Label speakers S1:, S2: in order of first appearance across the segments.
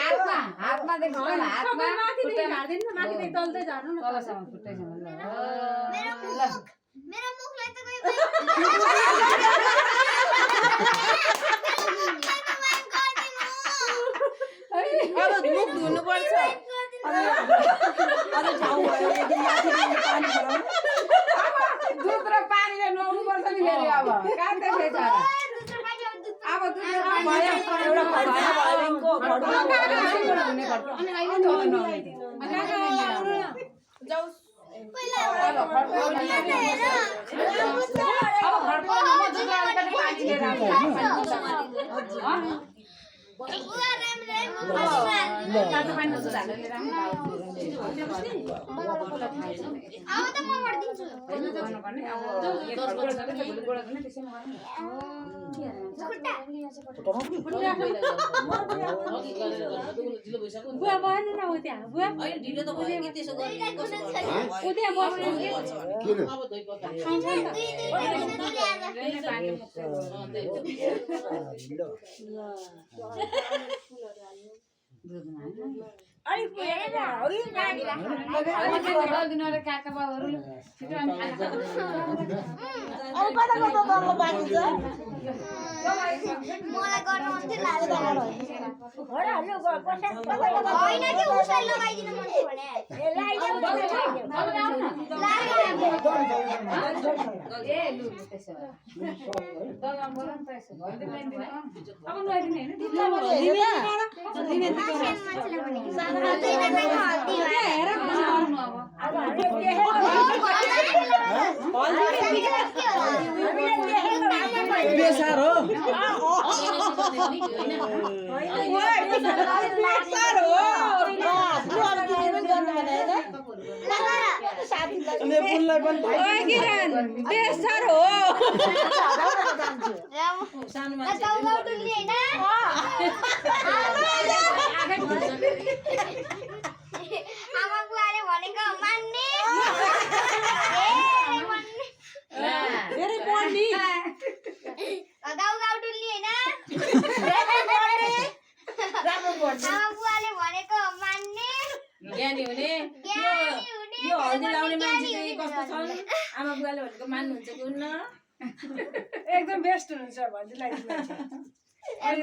S1: हातमा देख्नु ल हातमा
S2: माथि झार्दिनु न माथि देखि तलदै झार्नु न
S1: तलसम्म खुट्टैसम्म ल
S3: मेरो मुखलाई त कोही
S4: अब मुख धुनु पर्छ अरे ठाउँ भयो यदि माथि पानी पराउनु
S1: दुध र पानीले नुहाउनु पर्छ नि फेरि अब काट्दै बेचारा अब दुध र पानी
S4: एउटा खड्का भएको खड्का
S1: हुने गर्छ अनि अहिले त नहुने
S4: जाऊ
S3: पहिला
S1: अब घरको म दुध अलिकति पानी लिएर आउँछु
S3: बुवा राम राम
S1: तातो पानी दुध हालेर लिएर आउनु
S3: अब त म गर्दिन्छु
S1: गर्नुपर्ने अब गोडा छ नि गोडा पनि त्यसैमा गर्नु
S2: बुवा भएन न उ त्यहाँ बुवा
S4: हैन ढिलो त भयो कि त्यसो गर्ने कसो गर्ने
S2: उ त्यहाँ बस्नु
S4: अब दुई पक्का
S2: अलिक पुगेन हरि नानी
S1: दिनले काका बाबुहरू छिटो हामी खाना
S4: अब कता कता दल्लो बाँकी छ
S3: मलाई गर्न मन थियो लाग्यो
S2: हरा हल्लो कसै
S3: होइन कि उसलाई लगाइदिनु मन थियो भने
S1: ए लु त्यसो दगा बोल न त्यसो भन्दै लाइन अब नआइदिने हैन
S4: बेसार हो बेसार हो
S3: आमा बुवाले भनेको मान्ने गाउँ गाउँ डुल्ने होइन आमा बुवाले भनेको मान्ने
S4: ज्ञानी हुने यो हल्दी लाउने मान्छे चाहिँ कस्तो छन् आमा बुवाले भनेको मान्नुहुन्छ कि हुन्न
S2: एकदम बेस्ट हुनुहुन्छ हल्दी लाउने मान्छे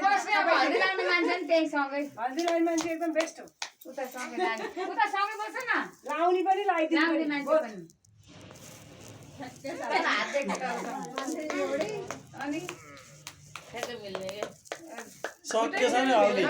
S1: कसले अब हल्दी लाउने मान्छे नि त्यही सँगै
S2: हल्दी लाउने मान्छे एकदम बेस्ट हो
S1: उता सँगै लाने उता सँगै बस्छ न
S2: लाउने पनि
S1: लाउने
S2: लगाइदिनु
S1: मान्छे पनि हात देखेर अनि
S4: ठ्याक्कै मिल्ने
S5: सक्यो छ नि हल्दी